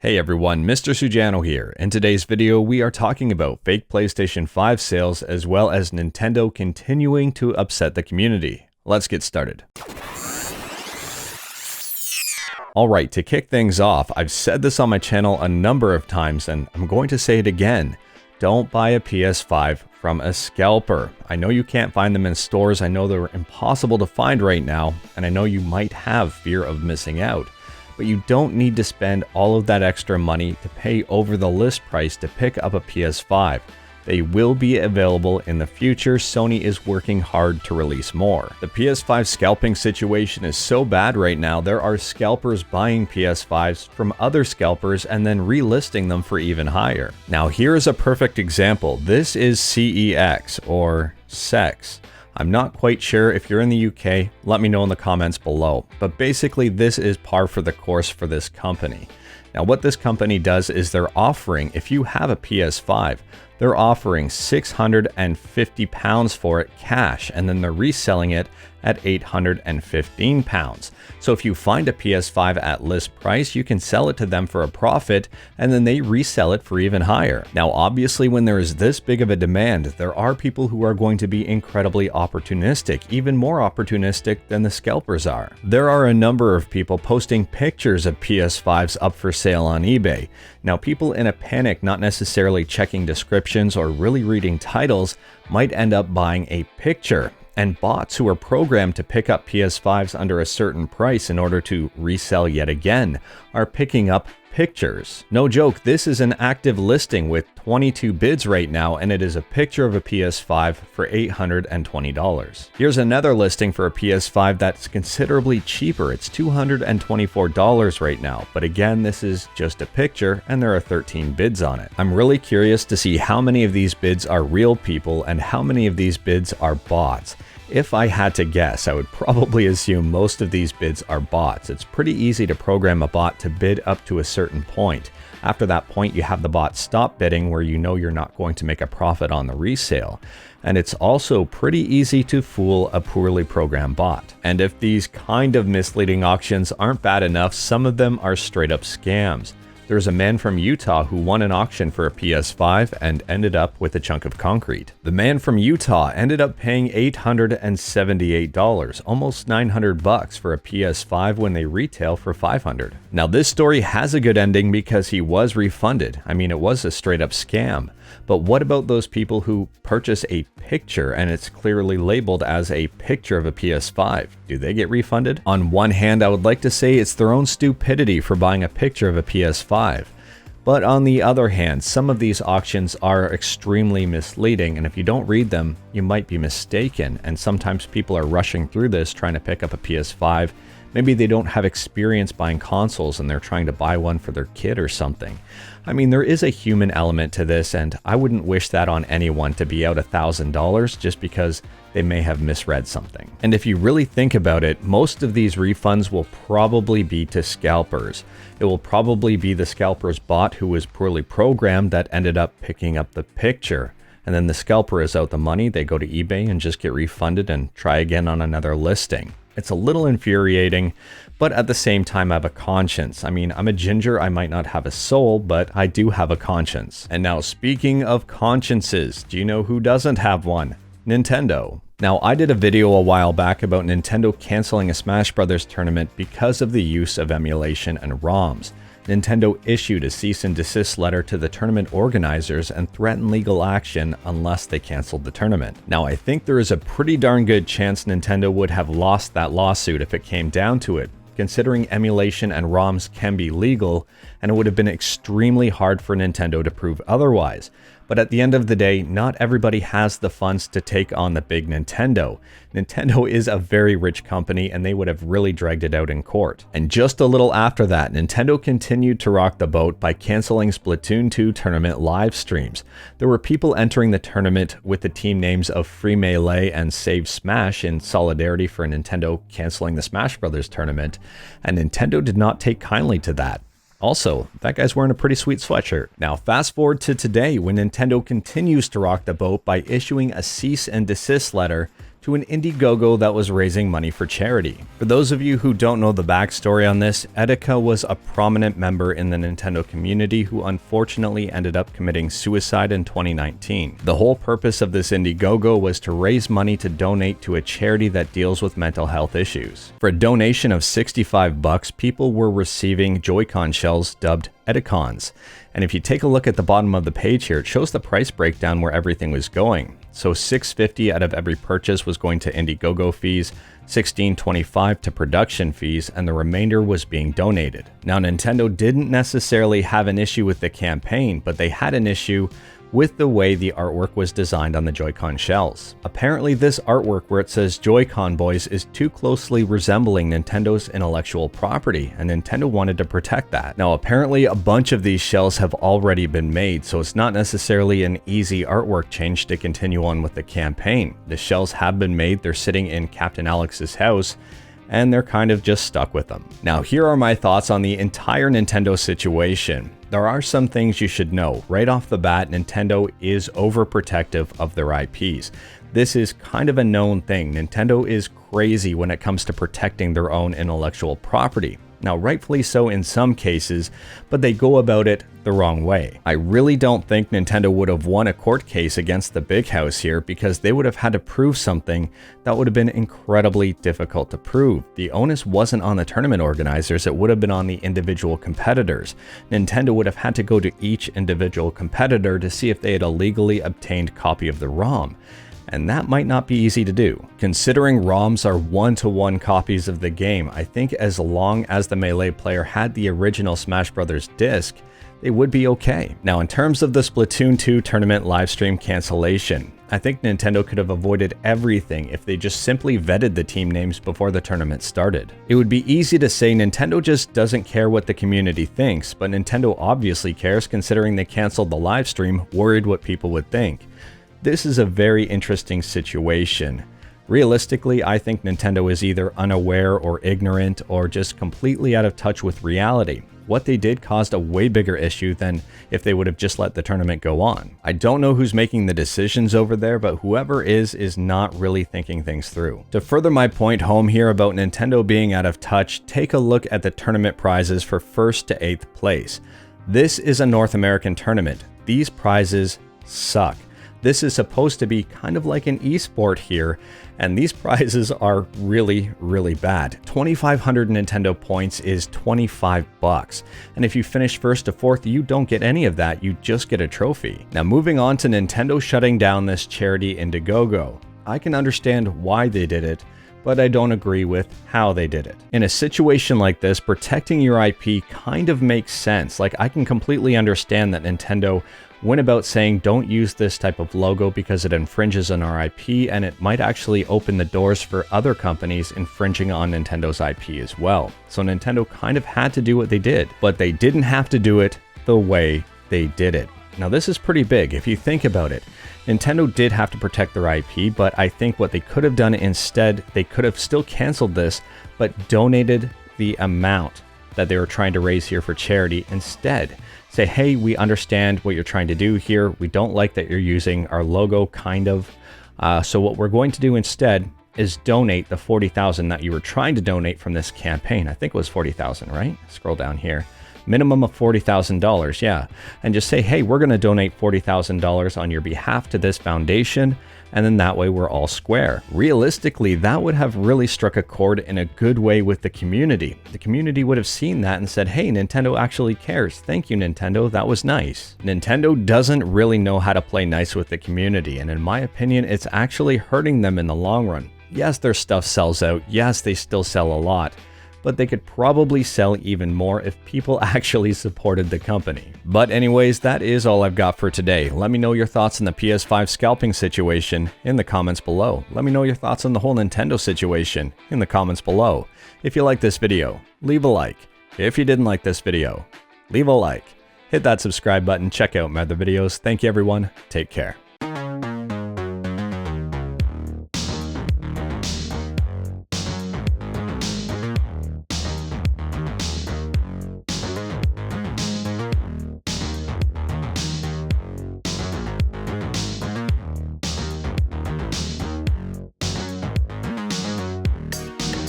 Hey everyone, Mr. Sujano here. In today's video, we are talking about fake PlayStation 5 sales as well as Nintendo continuing to upset the community. Let's get started. Alright, to kick things off, I've said this on my channel a number of times and I'm going to say it again. Don't buy a PS5 from a scalper. I know you can't find them in stores, I know they're impossible to find right now, and I know you might have fear of missing out. But you don't need to spend all of that extra money to pay over the list price to pick up a PS5. They will be available in the future. Sony is working hard to release more. The PS5 scalping situation is so bad right now, there are scalpers buying PS5s from other scalpers and then relisting them for even higher. Now here is a perfect example. This is CEX or SEX. I'm not quite sure. If you're in the UK, let me know in the comments below. But basically, this is par for the course for this company. Now, what this company does is they're offering, if you have a PS5, they're offering £650 for it cash, and then they're reselling it at £815. So if you find a PS5 at list price, you can sell it to them for a profit, and then they resell it for even higher. Now, obviously, when there is this big of a demand, there are people who are going to be incredibly opportunistic, even more opportunistic than the scalpers are. There are a number of people posting pictures of PS5s up for sale on eBay. Now, people in a panic, not necessarily checking descriptions or really reading titles, might end up buying a picture. And bots who are programmed to pick up PS5s under a certain price in order to resell yet again are picking up pictures. No joke, this is an active listing with 22 bids right now, and it is a picture of a PS5 for $820. Here's another listing for a PS5 that's considerably cheaper. It's $224 right now, but again, this is just a picture and there are 13 bids on it. I'm really curious to see how many of these bids are real people and how many of these bids are bots. If I had to guess, I would probably assume most of these bids are bots. It's pretty easy to program a bot to bid up to a certain point. After that point, you have the bot stop bidding where you know you're not going to make a profit on the resale. And it's also pretty easy to fool a poorly programmed bot. And if these kind of misleading auctions aren't bad enough, some of them are straight up scams. There's a man from Utah who won an auction for a PS5 and ended up with a chunk of concrete. The man from Utah ended up paying $878, almost $900 for a PS5 when they retail for $500. Now this story has a good ending because he was refunded. I mean, it was a straight up scam. But what about those people who purchase a picture and it's clearly labeled as a picture of a PS5? Do they get refunded? On one hand, I would like to say it's their own stupidity for buying a picture of a PS5. But on the other hand, some of these auctions are extremely misleading, and if you don't read them, you might be mistaken. And sometimes people are rushing through this trying to pick up a PS5. Maybe they don't have experience buying consoles and they're trying to buy one for their kid or something. I mean, there is a human element to this, and I wouldn't wish that on anyone to be out $1,000 just because they may have misread something. And if you really think about it, most of these refunds will probably be to scalpers. It will probably be the scalper's bot who was poorly programmed that ended up picking up the picture. And then the scalper is out the money, they go to eBay and just get refunded and try again on another listing. It's a little infuriating, but at the same time, I have a conscience. I mean, I'm a ginger, I might not have a soul, but I do have a conscience. And now, speaking of consciences, do you know who doesn't have one? Nintendo. Now, I did a video a while back about Nintendo canceling a Smash Bros. Tournament because of the use of emulation and ROMs. Nintendo issued a cease and desist letter to the tournament organizers and threatened legal action unless they canceled the tournament. Now, I think there is a pretty darn good chance Nintendo would have lost that lawsuit if it came down to it, considering emulation and ROMs can be legal, and it would have been extremely hard for Nintendo to prove otherwise. But at the end of the day, not everybody has the funds to take on the big Nintendo. Nintendo is a very rich company and they would have really dragged it out in court. And just a little after that, Nintendo continued to rock the boat by canceling Splatoon 2 tournament live streams. There were people entering the tournament with the team names of Free Melee and Save Smash in solidarity for Nintendo canceling the Smash Bros. Tournament, and Nintendo did not take kindly to that. Also, that guy's wearing a pretty sweet sweatshirt. Now, fast forward to today when Nintendo continues to rock the boat by issuing a cease and desist letter to an Indiegogo that was raising money for charity. For those of you who don't know the backstory on this, Etika was a prominent member in the Nintendo community who unfortunately ended up committing suicide in 2019. The whole purpose of this Indiegogo was to raise money to donate to a charity that deals with mental health issues. For a donation of $65, people were receiving Joy-Con shells dubbed Etikons. And if you take a look at the bottom of the page here, it shows the price breakdown where everything was going. So $6.50 out of every purchase was going to Indiegogo fees, $16.25 to production fees, and the remainder was being donated. Now, Nintendo didn't necessarily have an issue with the campaign, but they had an issue with the way the artwork was designed on the Joy-Con shells. Apparently, this artwork where it says Joy-Con Boys is too closely resembling Nintendo's intellectual property, and Nintendo wanted to protect that. Now, apparently a bunch of these shells have already been made, so it's not necessarily an easy artwork change to continue on with the campaign. The shells have been made, they're sitting in Captain Alex's house, and they're kind of just stuck with them. Now, here are my thoughts on the entire Nintendo situation. There are some things you should know. Right off the bat, Nintendo is overprotective of their IPs. This is kind of a known thing. Nintendo is crazy when it comes to protecting their own intellectual property. Now, rightfully so in some cases, but they go about it the wrong way. I really don't think Nintendo would have won a court case against the big house here because they would have had to prove something that would have been incredibly difficult to prove. The onus wasn't on the tournament organizers, it would have been on the individual competitors. Nintendo would have had to go to each individual competitor to see if they had a legally obtained copy of the ROM. And that might not be easy to do. Considering ROMs are one-to-one copies of the game, I think as long as the Melee player had the original Smash Bros. Disc, they would be okay. Now, in terms of the Splatoon 2 tournament livestream cancellation, I think Nintendo could have avoided everything if they just simply vetted the team names before the tournament started. It would be easy to say Nintendo just doesn't care what the community thinks, but Nintendo obviously cares considering they canceled the livestream, worried what people would think. This is a very interesting situation. Realistically, I think Nintendo is either unaware or ignorant or just completely out of touch with reality. What they did caused a way bigger issue than if they would have just let the tournament go on. I don't know who's making the decisions over there, but whoever is not really thinking things through. To further my point home here about Nintendo being out of touch, take a look at the tournament prizes for 1st to 8th place. This is a North American tournament. These prizes suck. This is supposed to be kind of like an esport here, and these prizes are really, really bad. 2,500 Nintendo points is $25, and if you finish 1st to 4th, you don't get any of that, you just get a trophy. Now, moving on to Nintendo shutting down this charity Indiegogo. I can understand why they did it, but I don't agree with how they did it. In a situation like this, protecting your IP kind of makes sense. Like, I can completely understand that Nintendo went about saying don't use this type of logo because it infringes on our IP, and it might actually open the doors for other companies infringing on Nintendo's IP as well. So Nintendo kind of had to do what they did, but they didn't have to do it the way they did it. Now, this is pretty big if you think about it. Nintendo did have to protect their IP, but I think what they could have done instead, they could have still canceled this, but donated the amount that they were trying to raise here for charity instead. Say, hey, we understand what you're trying to do here. We don't like that you're using our logo, kind of. So what we're going to do instead is donate the $40,000 that you were trying to donate from this campaign. I think it was $40,000, right? Scroll down here. Minimum of $40,000, yeah. And just say, hey, we're going to donate $40,000 on your behalf to this foundation, and then that way we're all square. Realistically, that would have really struck a chord in a good way with the community. The community would have seen that and said, hey, Nintendo actually cares. Thank you, Nintendo. That was nice. Nintendo doesn't really know how to play nice with the community, and in my opinion, it's actually hurting them in the long run. Yes, their stuff sells out. Yes, they still sell a lot, but they could probably sell even more if people actually supported the company. But anyways, that is all I've got for today. Let me know your thoughts on the PS5 scalping situation in the comments below. Let me know your thoughts on the whole Nintendo situation in the comments below. If you like this video, leave a like. If you didn't like this video, leave a like. Hit that subscribe button, check out my other videos. Thank you everyone, take care.